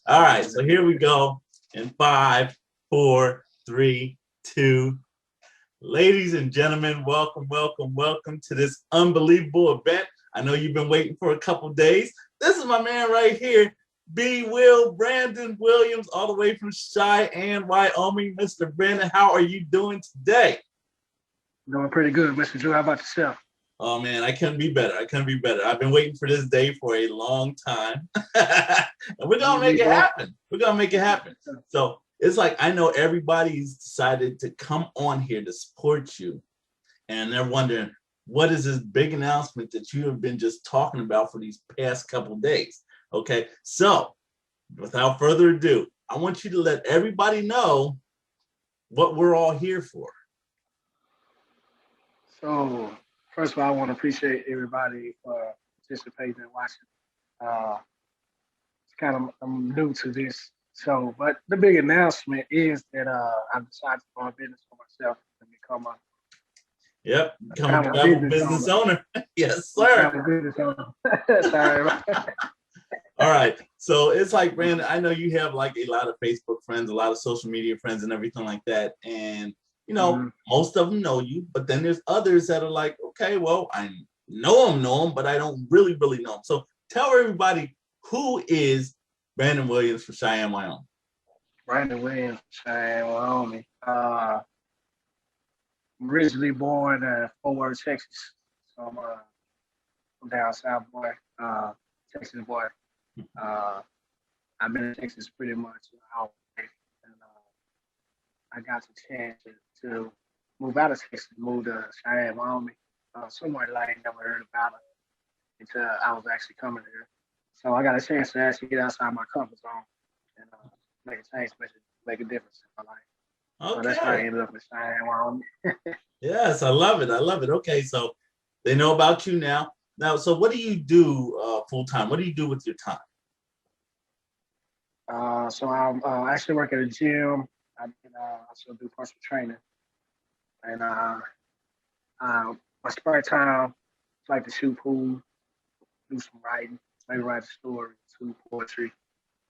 All right, so here we go in 5, 4, 3, 2. Ladies and gentlemen, welcome, welcome, welcome to this unbelievable event. I know you've been waiting for a couple days. This is my man right here, Brandon Williams, all the way from Cheyenne, Wyoming. Mr. Brandon, how are you doing today? Doing pretty good, Mr. Drew. How about yourself? Oh man, I couldn't be better. I've been waiting for this day for a long time. And we're gonna make it happen. So it's like I know everybody's decided to come on here to support you. And they're wondering, what is this big announcement that you have been just talking about for these past couple days? Okay, so without further ado, I want you to let everybody know what we're all here for. So, first of all, I want to appreciate everybody for participating and watching. It's kind of I'm new to this, so but the big announcement is that I've decided to go on business for myself and become a become a travel business owner. Yes, sir. Business owner. Sorry. All right. So it's like, Brandon, I know you have like a lot of Facebook friends, a lot of social media friends and everything like that. And, you know, most of them know you, but then there's others that are like, okay, well, I know them, but I don't really know them. So tell everybody, who is Brandon Williams from Cheyenne, Wyoming? Brandon Williams, Cheyenne, Wyoming. I'm originally born in Fort Worth, Texas. So I'm down south boy, Texas boy. I've been in Texas pretty much all life, and I got the chance to move out of Texas, move to Cheyenne, Wyoming. Somewhere that I ain't never heard about it until I was actually coming here. So I got a chance to actually get outside my comfort zone and make a change, make a difference in my life. Okay. So that's how I ended up in Cheyenne, Wyoming. Yes, I love it. Okay, so they know about you now. Now, so what do you do full time? What do you do with your time? So I actually work at a gym. I also do personal training. And my spare time, I like to shoot pool, do some writing, maybe write a story, do poetry,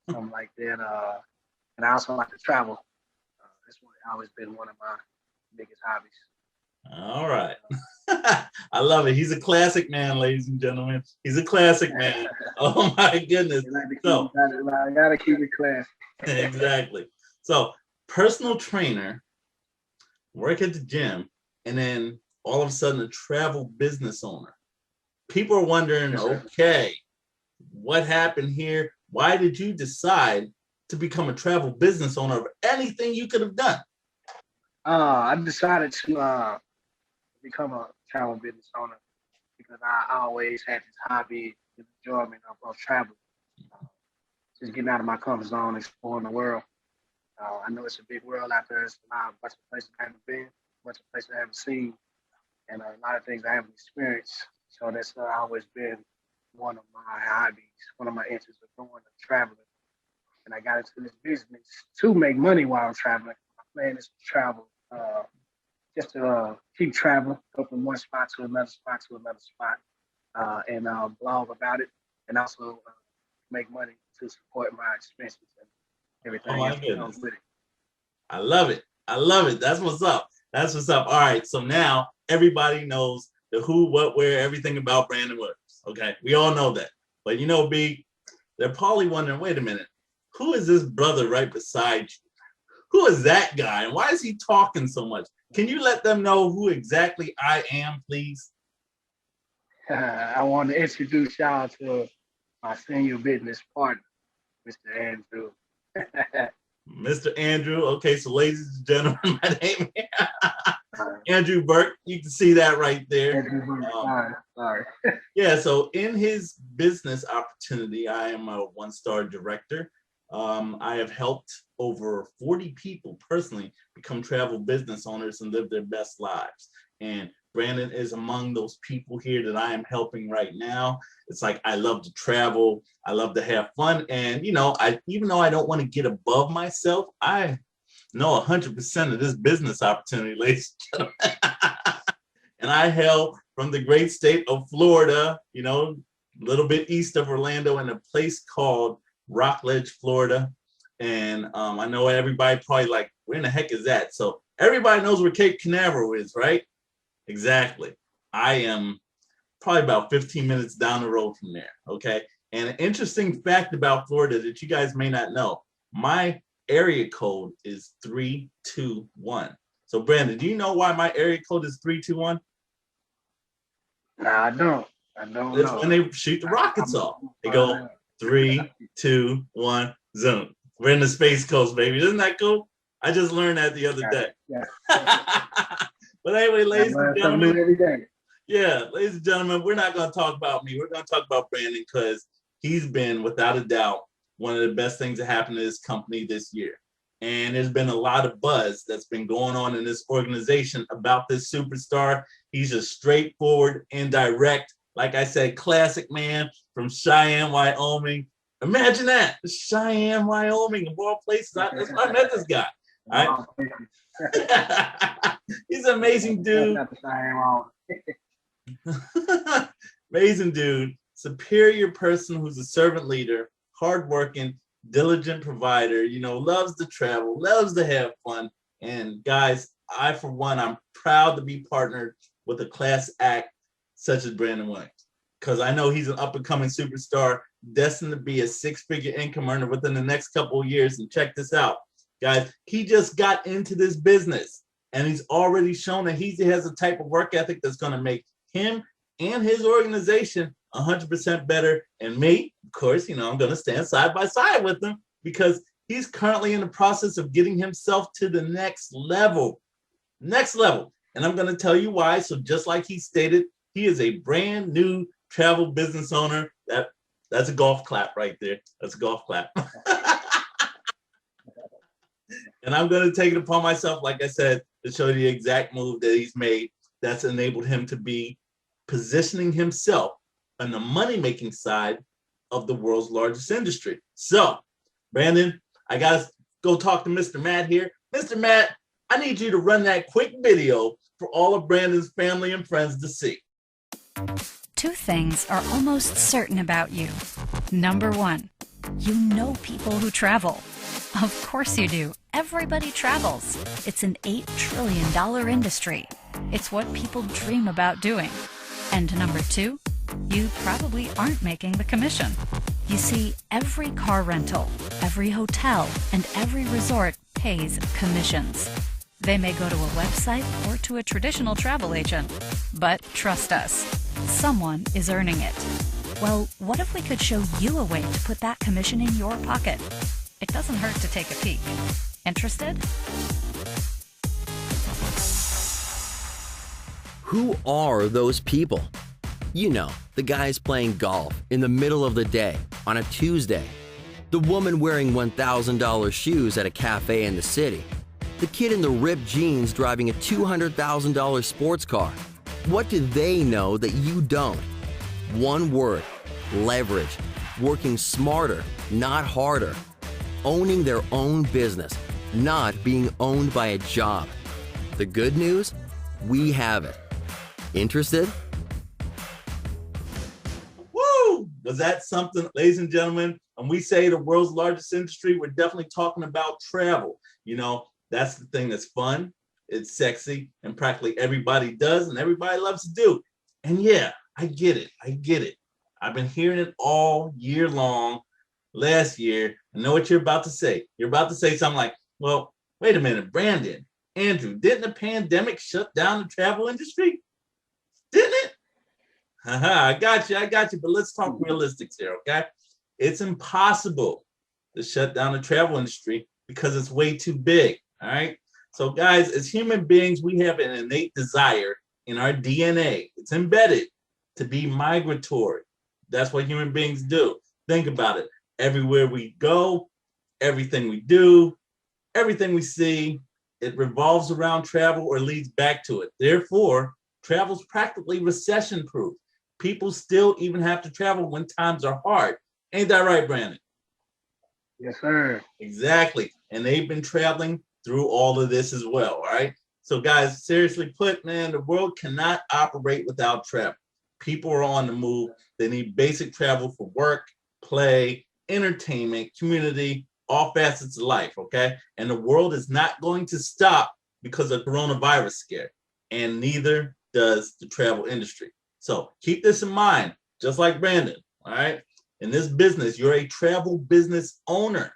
something like that. And I also like to travel. That's always been one of my biggest hobbies. All right. I love it. He's a classic man, ladies and gentlemen. He's a classic man. Oh my goodness. I gotta keep it classy. Exactly. So, personal trainer, work at the gym, and then all of a sudden a travel business owner. People are wondering, okay, what happened here? Why did you decide to become a travel business owner of anything you could have done? I decided to become a travel business owner because I always had this hobby, this enjoyment of traveling. Just getting out of my comfort zone, exploring the world. I know it's a big world out there. There's a bunch of places I haven't been, a bunch of places I haven't seen, and a lot of things I haven't experienced. So that's always been one of my hobbies, one of my interests of going and traveling. And I got into this business to make money while I'm traveling. My plan is to travel, just to keep traveling, go from one spot to another spot, and blog about it, and also make money to support my expenses and everything that comes with it. I love it. That's what's up. All right. So now everybody knows the who, what, where, everything about Brandon Williams. Okay. We all know that. But you know, B, they're probably wondering, wait a minute, who is this brother right beside you? Who is that guy? And why is he talking so much? Can you let them know who exactly I am, please? I want to introduce y'all to my senior business partner, Mr. Andrew. Mr. Andrew. Okay, so ladies and gentlemen, my name is Andrew Burke. You can see that right there. Andrew Burke. Sorry. Yeah, so in his business opportunity, I am a one-star director. I have helped over 40 people personally become travel business owners and live their best lives. And Brandon is among those people here that I am helping right now. It's like I love to travel. I love to have fun. And, you know, even though I don't want to get above myself, I know 100% of this business opportunity, ladies and gentlemen. And I hail from the great state of Florida, you know, a little bit east of Orlando in a place called Rockledge, Florida. And I know everybody probably like, where in the heck is that? So everybody knows where Cape Canaveral is, right? Exactly. I am probably about 15 minutes down the road from there, okay? And an interesting fact about Florida that you guys may not know, my area code is 321. So Brandon, do you know why my area code is 321? Nah, I don't. I don't It's know. when they shoot the rockets off. They go 3, 2, 1, zoom. We're in the Space Coast, baby. Isn't that cool? I just learned that the other day. Yeah. But anyway, ladies and gentlemen, every day. yeah, ladies and gentlemen, we're not going to talk about me. We're going to talk about Brandon because he's been, without a doubt, one of the best things that happened to this company this year. And there's been a lot of buzz that's been going on in this organization about this superstar. He's just straightforward and direct. Like I said, classic man from Cheyenne, Wyoming. Imagine that, Cheyenne, Wyoming, of all places. That's why I met this guy. All right? He's an amazing dude. Amazing dude. Superior person who's a servant leader, hardworking, diligent provider, loves to travel, loves to have fun. And guys, I, for one, I'm proud to be partnered with a class act such as Brandon Williams, because I know he's an up-and-coming superstar destined to be a six-figure income earner within the next couple of years. And check this out, guys. He just got into this business, and he's already shown that he has a type of work ethic that's going to make him and his organization 100% better. And me, of course, I'm going to stand side by side with him because he's currently in the process of getting himself to the next level. Next level. And I'm going to tell you why. So just like he stated, he is a brand new travel business owner. That's a golf clap right there. That's a golf clap. And I'm going to take it upon myself, like I said, to show you the exact move that he's made that's enabled him to be positioning himself on the money-making side of the world's largest industry. So, Brandon, I got to go talk to Mr. Matt here. Mr. Matt, I need you to run that quick video for all of Brandon's family and friends to see. Two things are almost certain about you. Number one, you know people who travel. Of course you do. Everybody travels. It's an $8 trillion industry. It's what people dream about doing. And number two, you probably aren't making the commission. You see, every car rental, every hotel, and every resort pays commissions. They may go to a website or to a traditional travel agent, but trust us, someone is earning it. Well, what if we could show you a way to put that commission in your pocket? It doesn't hurt to take a peek. Interested? Who are those people? You know, the guys playing golf in the middle of the day on a Tuesday. The woman wearing $1,000 shoes at a cafe in the city. The kid in the ripped jeans driving a $200,000 sports car. What do they know that you don't? One word: leverage. Working smarter, not harder. Owning their own business, not being owned by a job. The good news? We have it. Interested? Woo! Was that something, ladies and gentlemen? When we say the world's largest industry, we're definitely talking about travel. That's the thing that's fun, it's sexy, and practically everybody does and everybody loves to do. And yeah, I get it. I've been hearing it all year long. Last year, I know what you're about to say. You're about to say something like, well, wait a minute, Brandon, Andrew, didn't the pandemic shut down the travel industry? Didn't it? I got you. But let's talk realistics here, okay? It's impossible to shut down the travel industry because it's way too big, all right? So guys, as human beings, we have an innate desire in our DNA. It's embedded to be migratory. That's what human beings do. Think about it. Everywhere we go, everything we do, everything we see, it revolves around travel or leads back to it. Therefore, travel's practically recession-proof. People still even have to travel when times are hard. Ain't that right, Brandon? Yes, sir. Exactly. And they've been traveling through all of this as well, all right? So guys, seriously put, man, the world cannot operate without travel. People are on the move. They need basic travel for work, play, entertainment, community, all facets of life, okay? And the world is not going to stop because of coronavirus scare, and neither does the travel industry. So keep this in mind, just like Brandon, all right? In this business, you're a travel business owner,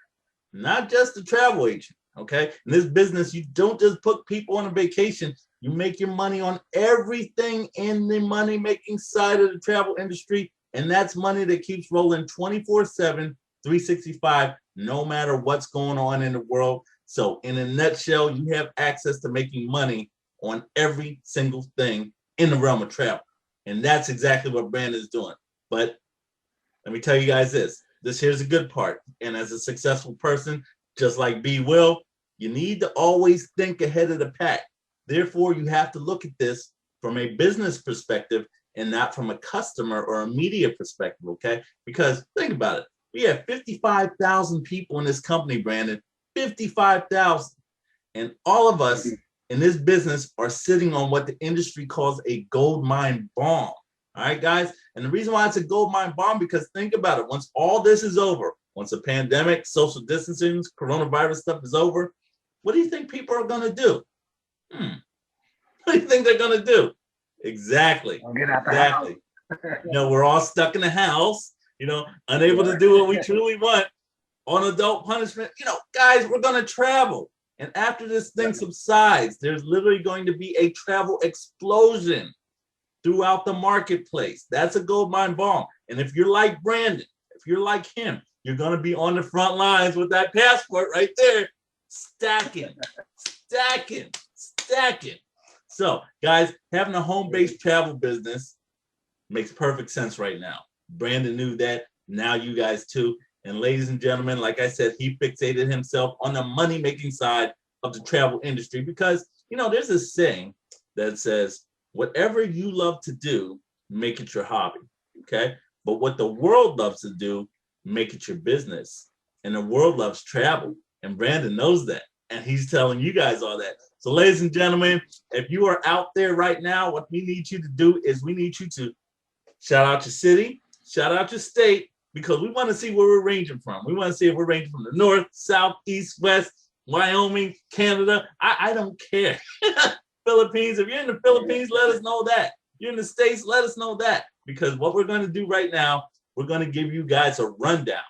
not just a travel agent, okay? In this business, you don't just put people on a vacation. You make your money on everything in the money-making side of the travel industry, and that's money that keeps rolling 24/7, 365, no matter what's going on in the world. So in a nutshell, you have access to making money on every single thing in the realm of travel. And that's exactly what Brandon is doing. But let me tell you guys this. Here's a good part. And as a successful person, just like B will, you need to always think ahead of the pack. Therefore, you have to look at this from a business perspective and not from a customer or a media perspective, okay? Because think about it. We have 55,000 people in this company, Brandon, 55,000. And all of us in this business are sitting on what the industry calls a gold mine bomb. All right, guys? And the reason why it's a gold mine bomb, because think about it. Once all this is over, once the pandemic, social distancing, coronavirus stuff is over, what do you think people are going to do? What do you think they're going to do? Exactly. Get out the exactly. house. We're all stuck in the house, unable to do what we truly want on adult punishment. Guys, we're going to travel. And after this thing subsides, there's literally going to be a travel explosion throughout the marketplace. That's a gold mine bomb. And if you're like Brandon, if you're like him, you're going to be on the front lines with that passport right there, stacking. So, guys, having a home-based travel business makes perfect sense right now. Brandon knew that. Now you guys too. And ladies and gentlemen, like I said, he fixated himself on the money-making side of the travel industry because, there's a saying that says, whatever you love to do, make it your hobby, okay? But what the world loves to do, make it your business. And the world loves travel, and Brandon knows that. And he's telling you guys all that. So ladies and gentlemen, if you are out there right now, what we need you to do is we need you to shout out your city, shout out your state, because we want to see where we're ranging from. We want to see if we're ranging from the north, south, east, west, Wyoming, Canada. I don't care. Philippines, if you're in the Philippines, let us know that. You're in the States, let us know that. Because what we're going to do right now, we're going to give you guys a rundown.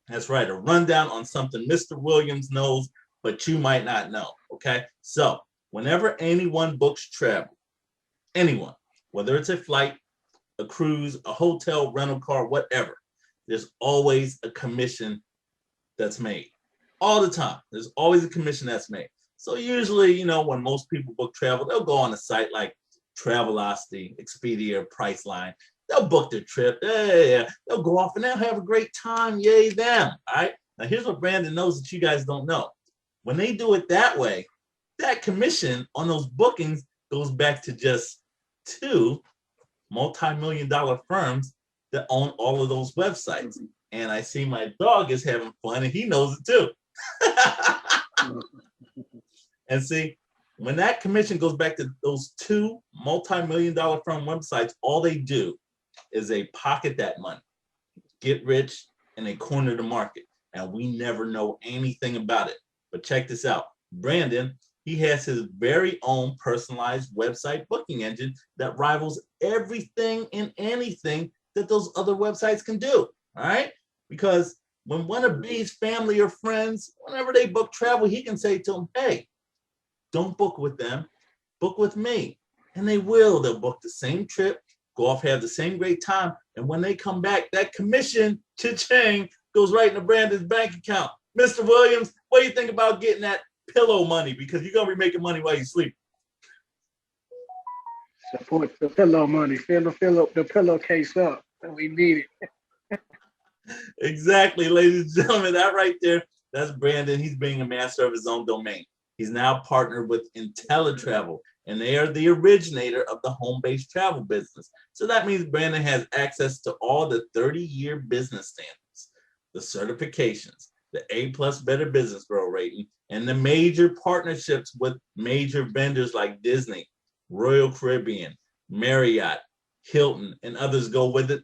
That's right, a rundown on something Mr. Williams knows, but you might not know, okay? So whenever anyone books travel, anyone, whether it's a flight, a cruise, a hotel, rental car, whatever, there's always a commission that's made. All the time, there's always a commission that's made. So usually, when most people book travel, they'll go on a site like Travelocity, Expedia, Priceline. They'll book their trip. Yeah. They'll go off and they'll have a great time. Yay, them. All right. Now, here's what Brandon knows that you guys don't know. When they do it that way, that commission on those bookings goes back to just two multi-million-dollar firms that own all of those websites. And I see my dog is having fun, and he knows it too. And see, when that commission goes back to those two multi-million-dollar firm websites, all they do is they pocket that money, get rich, and they corner the market. And we never know anything about it. But check this out. Brandon, he has his very own personalized website booking engine that rivals everything and anything that those other websites can do. All right? Because when one of B's family or friends, whenever they book travel, he can say to them, hey, don't book with them, book with me. And they will. They'll book the same trip, go off, have the same great time. And when they come back, that commission, cha-ching, goes right into Brandon's bank account. Mr. Williams, what do you think about getting that pillow money? Because you're going to be making money while you sleep. Support the pillow money. Fill the pillowcase up. We need it. Exactly, ladies and gentlemen. That right there, that's Brandon. He's being a master of his own domain. He's now partnered with IntelliTravel, and they are the originator of the home-based travel business. So that means Brandon has access to all the 30-year business standards, the certifications, the A+ Better Business Bureau rating, and the major partnerships with major vendors like Disney, Royal Caribbean, Marriott, Hilton, and others go with it.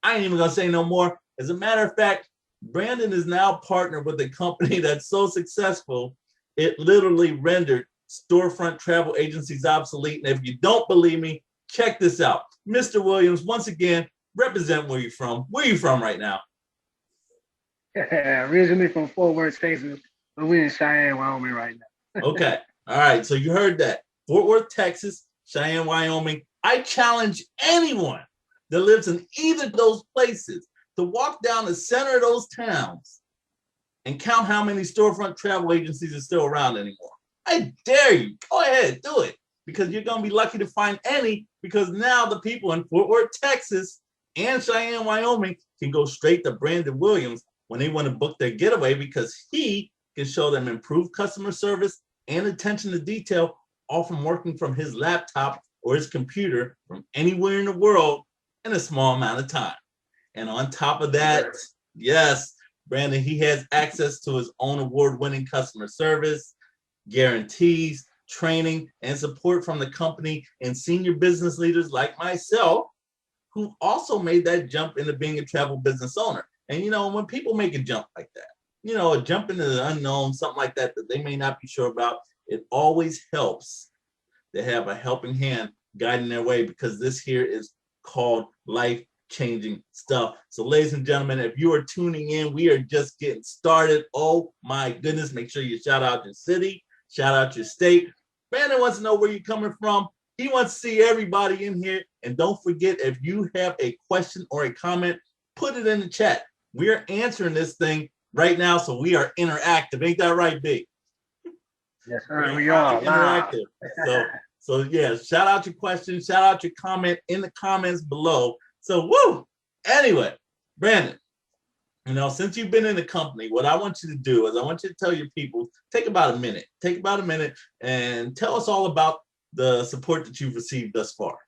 I ain't even gonna say no more. As a matter of fact, Brandon is now partnered with a company that's so successful, it literally rendered storefront travel agencies obsolete. And if you don't believe me, check this out. Mr. Williams, once again, represent where you're from. Where are you from right now? Originally from Fort Worth, Texas, but we're in Cheyenne, Wyoming right now. Okay. All right. So you heard that. Fort Worth, Texas, Cheyenne, Wyoming. I challenge anyone that lives in either of those places to walk down the center of those towns and count how many storefront travel agencies are still around anymore. I dare you. Go ahead, do it. Because you're going to be lucky to find any, because now the people in Fort Worth, Texas and Cheyenne, Wyoming can go straight to Brandon Williams when they want to book their getaway, because he can show them improved customer service and attention to detail, all from working from his laptop or his computer from anywhere in the world in a small amount of time. And on top of that, yes, Brandon, he has access to his own award-winning customer service, guarantees, training, and support from the company and senior business leaders like myself, who also made that jump into being a travel business owner. And, you know, when people make a jump like that, you know, a jump into the unknown, something like that, that they may not be sure about, it always helps to have a helping hand guiding their way, because this here is called life-changing stuff. So, ladies and gentlemen, if you are tuning in, we are just getting started. Oh my goodness, make sure you shout out your city, shout out your state. Brandon wants to know where you're coming from. He wants to see everybody in here. And don't forget, if you have a question or a comment, put it in the chat. We are answering this thing right now, so we are interactive. Ain't that right, B? Yes, sir. We are interactive. So yeah, shout out your questions, shout out your comment in the comments below. So woo. Anyway, Brandon, you know, since you've been in the company, what I want you to do is I want you to tell your people, take about a minute and tell us all about the support that you've received thus far.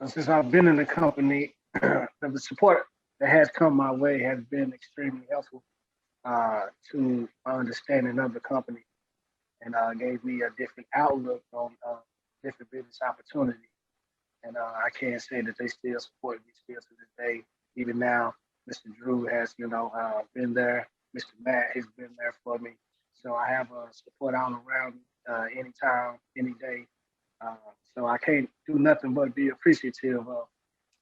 Since I've been in the company, the support that has come my way has been extremely helpful to my understanding of the company, and gave me a different outlook on different business opportunities. And I can say that they still support me still to this day. Even now, Mr. Drew has, been there. Mr. Matt has been there for me. So I have support all around anytime, any day. So I can't do nothing but be appreciative of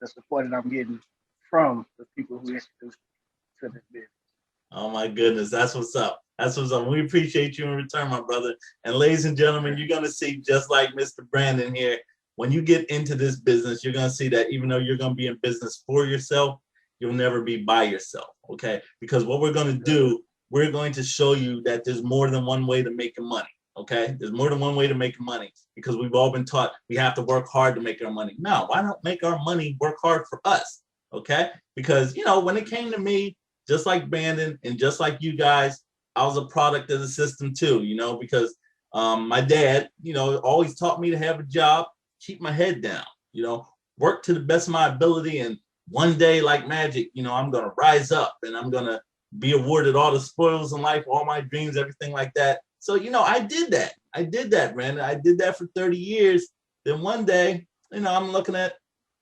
the support that I'm getting from the people who introduced me to this business. Oh my goodness, that's what's up. That's what's up. We appreciate you in return, my brother. And ladies and gentlemen, you're gonna see, just like Mr. Brandon here, when you get into this business, you're gonna see that even though you're gonna be in business for yourself, you'll never be by yourself, okay? Because what we're gonna do, we're going to show you that there's more than one way to make money, okay? There's more than one way to make money, because we've all been taught we have to work hard to make our money. No, why not make our money work hard for us, okay? Because, when it came to me, just like Brandon and just like you guys, I was a product of the system too, because my dad, always taught me to have a job, keep my head down, work to the best of my ability. And one day, like magic, I'm going to rise up and I'm going to be awarded all the spoils in life, all my dreams, everything like that. So, I did that. I did that, Brandon. I did that for 30 years. Then one day, I'm looking at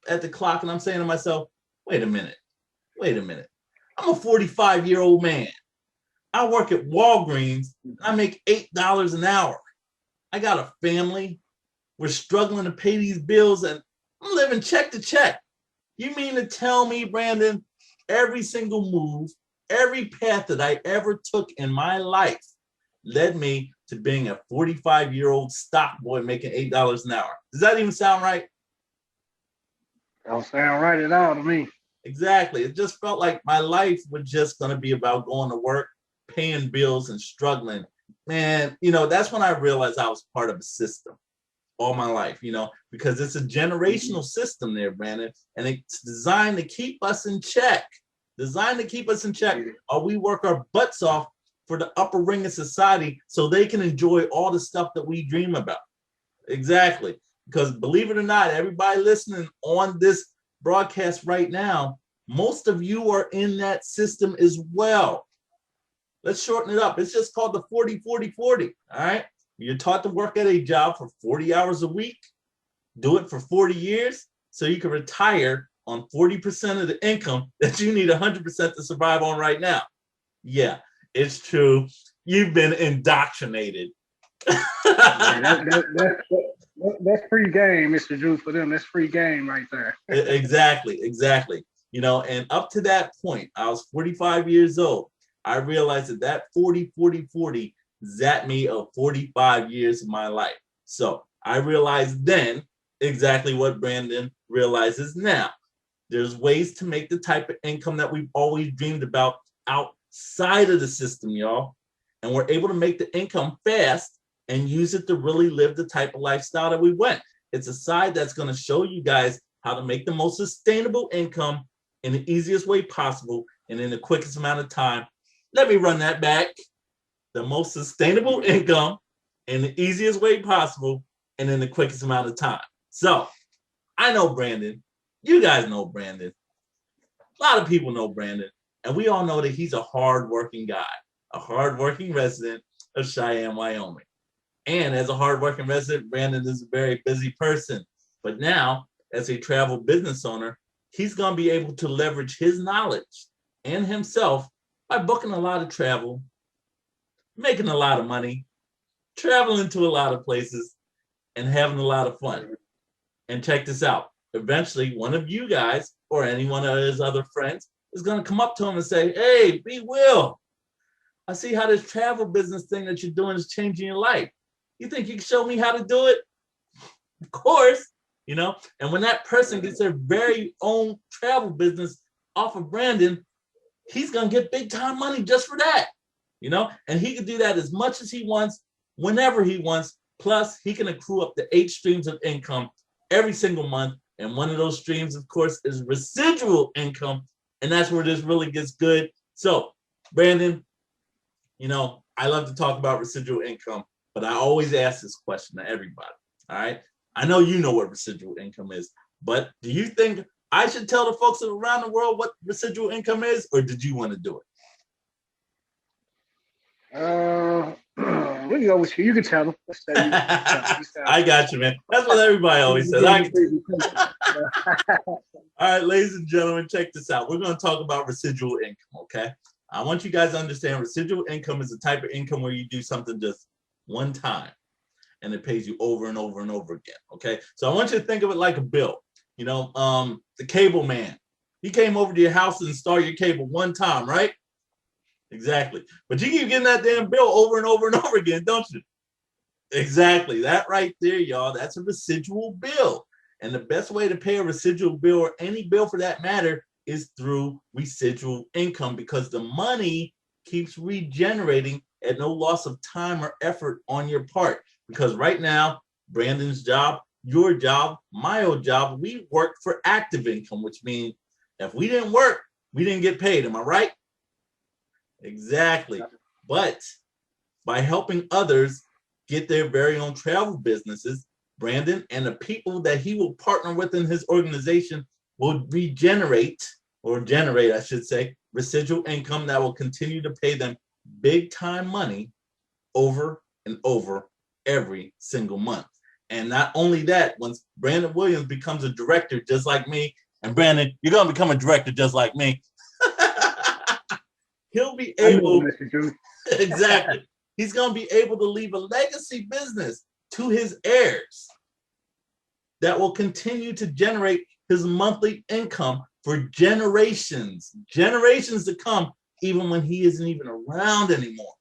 the clock and I'm saying to myself, wait a minute. I'm a 45-year-old man. I work at Walgreens. I make $8 an hour. I got a family. We're struggling to pay these bills, and I'm living check to check. You mean to tell me, Brandon, every single move, every path that I ever took in my life led me to being a 45-year-old stock boy making $8 an hour? Does that even sound right? Don't sound right at all to me. Exactly. It just felt like my life was just going to be about going to work, paying bills, and struggling. Man, that's when I realized I was part of a system all my life, because it's a generational system there, Brandon, and it's designed to keep us in check. Or we work our butts off for the upper ring of society so they can enjoy all the stuff that we dream about. Exactly. Because believe it or not, everybody listening on this broadcast right now, most of you are in that system as well. Let's shorten it up. It's just called the 40-40-40. All right. You're taught to work at a job for 40 hours a week, do it for 40 years so you can retire on 40% of the income that you need 100% to survive on right now. Yeah, it's true. You've been indoctrinated. That's free game, Mr. Drew, for them. That's free game right there. Exactly. You know, and up to that point, I was 45 years old. I realized that 40 zapped me of 45 years of my life. So I realized then exactly what Brandon realizes now. There's ways to make the type of income that we've always dreamed about outside of the system, y'all. And we're able to make the income fast and use it to really live the type of lifestyle that we want. It's a side that's going to show you guys how to make the most sustainable income in the easiest way possible and in the quickest amount of time. Let me run that back. The most sustainable income in the easiest way possible and in the quickest amount of time. So I know Brandon. You guys know Brandon. A lot of people know Brandon. And we all know that he's a hardworking guy, a hardworking resident of Cheyenne, Wyoming. And as a hardworking resident, Brandon is a very busy person. But now, as a travel business owner, he's going to be able to leverage his knowledge and himself by booking a lot of travel, making a lot of money, traveling to a lot of places, and having a lot of fun. And check this out. Eventually, one of you guys or any one of his other friends is going to come up to him and say, hey, B. Will, I see how this travel business thing that you're doing is changing your life. You think you can show me how to do it? Of course, you know. And when that person gets their very own travel business off of Brandon, he's going to get big time money just for that, you know. And he can do that as much as he wants, whenever he wants. Plus, he can accrue up to 8 streams of income every single month. And one of those streams, of course, is residual income. And that's where this really gets good. So, Brandon, you know, I love to talk about residual income, but I always ask this question to everybody. All right. I know you know what residual income is, but do you think I should tell the folks around the world what residual income is, or did you want to do it? We can go with you. You can tell them. I got you, man. That's what everybody always says. All right, ladies and gentlemen, check this out. We're going to talk about residual income, okay? I want you guys to understand residual income is the type of income where you do something just one time and it pays you over and over and over again, okay? So I want you to think of it like a bill. You know, the cable man, he came over to your house and installed your cable one time, right? Exactly. But you keep getting that damn bill over and over and over again, don't you? Exactly. That right there, y'all, that's a residual bill. And the best way to pay a residual bill, or any bill for that matter, is through residual income, because the money keeps regenerating at no loss of time or effort on your part. Because right now, Brandon's job, your job, my old job, we work for active income, which means if we didn't work, we didn't get paid. Am I right? Exactly. But by helping others get their very own travel businesses, Brandon and the people that he will partner with in his organization will generate, I should say, residual income that will continue to pay them big time money over and over every single month. And not only that, once Brandon Williams becomes a director just like me, and Brandon, you're going to become a director just like me, he'll be able, exactly, he's going to be able to leave a legacy business to his heirs that will continue to generate his monthly income for generations to come, even when he isn't even around anymore.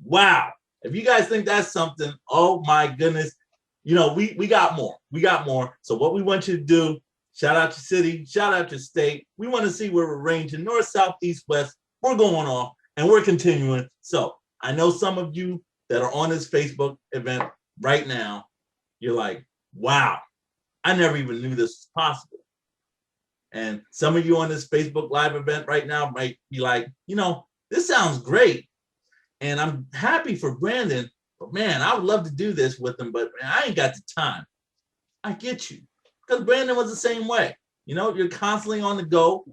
Wow. If you guys think that's something, oh my goodness, you know, we got more. We got more. So what we want you to do, shout out your city, shout out your state. We want to see where we're ranging north, south, east, west. We're going off and we're continuing. So I know some of you that are on this Facebook event right now, you're like, wow, I never even knew this was possible. And some of you on this Facebook Live event right now might be like, you know, this sounds great. And I'm happy for Brandon, but man, I would love to do this with him, but man, I ain't got the time. I get you. Because Brandon was the same way. You know, you're constantly on the go.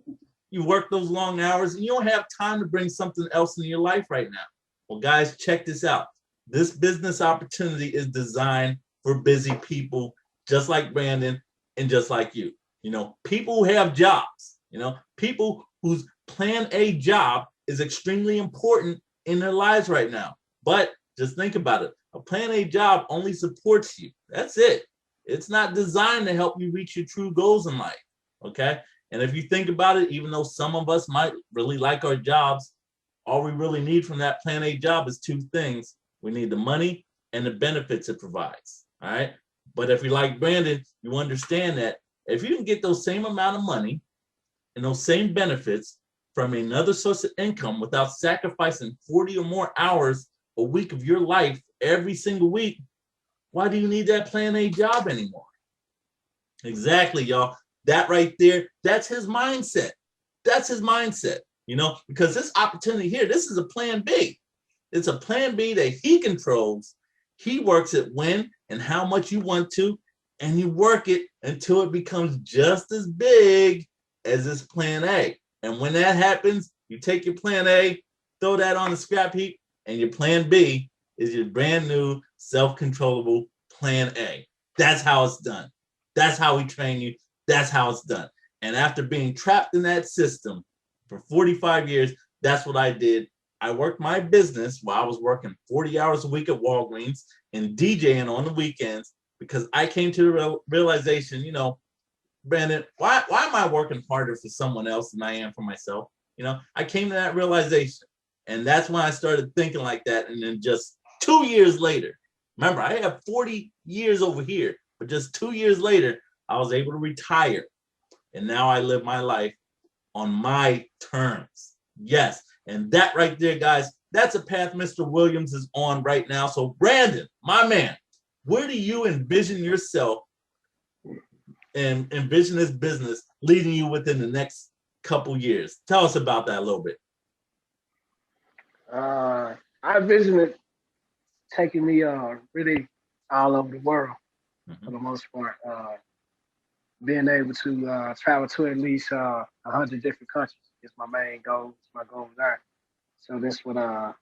You work those long hours and you don't have time to bring something else in your life right now. Well, guys, check this out. This business opportunity is designed for busy people just like Brandon and just like you. People who have jobs, people whose plan A job is extremely important in their lives right now. But just think about it. A plan A job only supports you. That's it. It's not designed to help you reach your true goals in life. Okay. And if you think about it, even though some of us might really like our jobs, all we really need from that plan A job is two things. We need the money and the benefits it provides. All right. But if you're like Brandon, you understand that if you can get those same amount of money and those same benefits from another source of income without sacrificing 40 or more hours a week of your life every single week, why do you need that plan A job anymore? Exactly, y'all. That right there, that's his mindset. That's his mindset, because this opportunity here, this is a plan B. It's a plan B that he controls. He works it when and how much you want to, and you work it until it becomes just as big as this plan A. And when that happens, you take your plan A, throw that on the scrap heap, and your plan B is your brand new self-controllable plan A. That's how it's done. That's how we train you. That's how it's done. And after being trapped in that system for 45 years, that's what I did. I worked my business while I was working 40 hours a week at Walgreens and DJing on the weekends because I came to the realization, Brandon, why am I working harder for someone else than I am for myself? I came to that realization. And that's when I started thinking like that. And then just 2 years later, remember, I have 40 years over here, but just 2 years later, I was able to retire. And now I live my life on my terms. Yes. And that right there, guys, that's a path Mr. Williams is on right now. So Brandon, my man, where do you envision yourself and envision this business leading you within the next couple years? Tell us about that a little bit. I envision it taking me really all over the world for the most part. Being able to travel to at least 100 different countries is my main goal. It's my goal there. So that's what I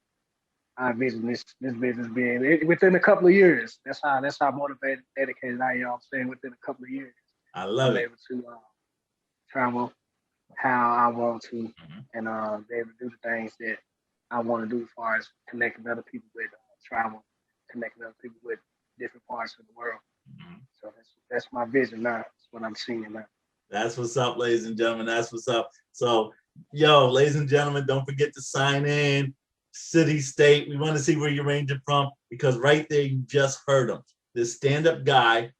envision this business being within a couple of years. That's how motivated, dedicated I am. I'm saying within a couple of years. I love it. Able to travel how I want to, and be able to do the things that I want to do as far as connecting other people with travel, connecting other people with different parts of the world. So that's my vision now. That's what I'm seeing now. That's what's up, ladies and gentlemen. That's what's up. So, ladies and gentlemen, don't forget to sign in. City, state. We want to see where you're ranging from because right there, you just heard him. This stand-up guy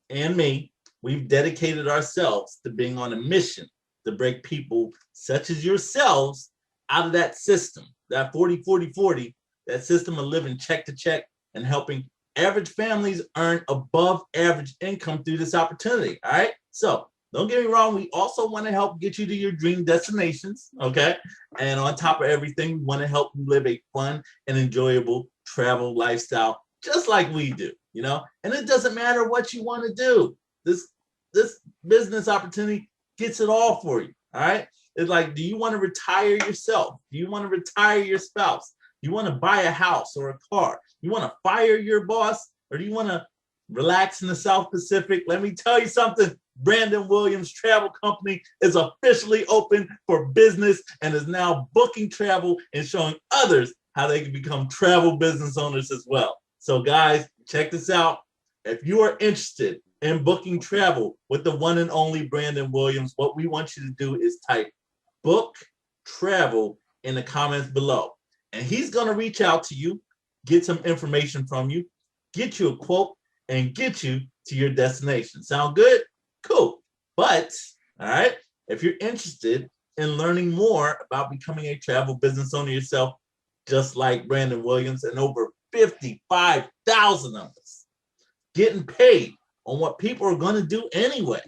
and me, we've dedicated ourselves to being on a mission to break people such as yourselves out of that system, that 40-40-40, that system of living check to check and helping average families earn above average income through this opportunity. All right. So don't get me wrong. We also want to help get you to your dream destinations. Okay. And on top of everything, we want to help you live a fun and enjoyable travel lifestyle, just like we do, and it doesn't matter what you want to do. This business opportunity gets it all for you. All right. It's like, do you want to retire yourself? Do you want to retire your spouse? Do you want to buy a house or a car? You want to fire your boss, or do you want to relax in the South Pacific? Let me tell you something. Brandon Williams Travel Company is officially open for business and is now booking travel and showing others how they can become travel business owners as well. So guys, check this out. If you are interested in booking travel with the one and only Brandon Williams, what we want you to do is type book travel in the comments below. And he's going to reach out to you, get some information from you, get you a quote, and get you to your destination. Sound good? Cool. But, all right, if you're interested in learning more about becoming a travel business owner yourself, just like Brandon Williams and over 55,000 of us, getting paid on what people are going to do anyway,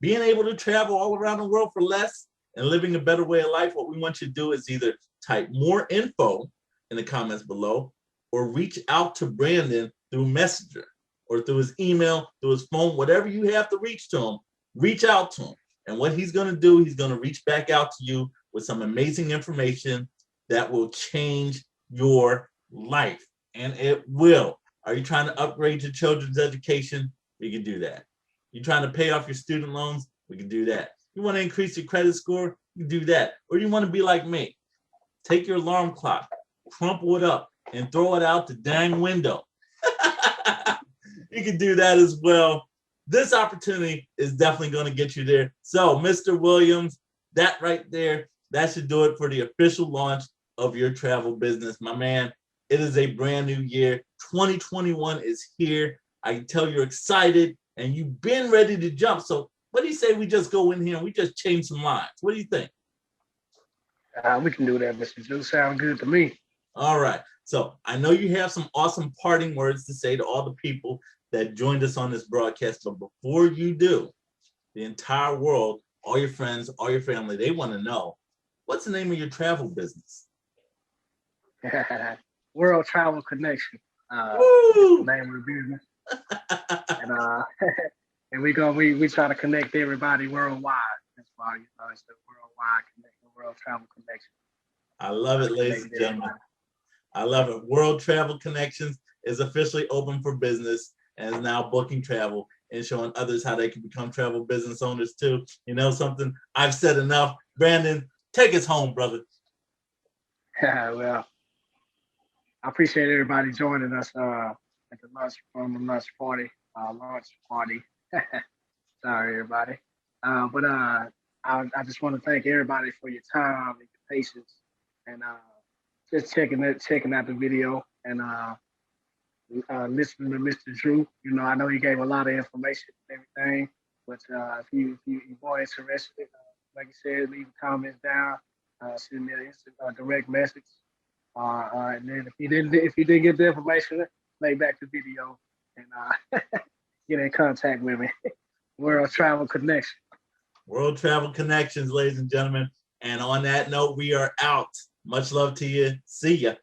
being able to travel all around the world for less and living a better way of life, what we want you to do is either type more info in the comments below or reach out to Brandon through Messenger or through his email, through his phone, whatever you have to reach to him, reach out to him. And what he's going to do, he's going to reach back out to you with some amazing information that will change your life. And it will. Are you trying to upgrade your children's education? You can do that. You're trying to pay off your student loans? We can do that. You want to increase your credit score? You can do that. Or you want to be like me? Take your alarm clock, crumple it up, and throw it out the dang window. You can do that as well. This opportunity is definitely going to get you there. So, Mr. Williams, that right there, that should do it for the official launch of your travel business. My man, it is a brand new year. 2021 is here. I can tell you're excited and you've been ready to jump. So what do you say we just go in here and we just change some lines? What do you think? We can do that, Mr. Drew. Sound good to me. All right. So I know you have some awesome parting words to say to all the people that joined us on this broadcast. But before you do, the entire world, all your friends, all your family, they want to know, what's the name of your travel business? World Travel Connection. The name of the business. And we try to connect everybody worldwide. That's why it's the worldwide connection, World Travel Connection. I love it, ladies and gentlemen. I love it. World Travel Connections is officially open for business and is now booking travel and showing others how they can become travel business owners too. You know something? I've said enough. Brandon, take us home, brother. Well, I appreciate everybody joining us at the lunch party. Sorry, everybody. But I just want to thank everybody for your time and your patience and just checking out the video and listening to Mr. Drew. You know, I know he gave a lot of information and everything, but if you more interested, like you said, leave comments down, send me a direct message. And then if you didn't get the information, play back the video and get in contact with me. World Travel Connection. World Travel Connections, ladies and gentlemen. And on that note, we are out. Much love to you. See ya.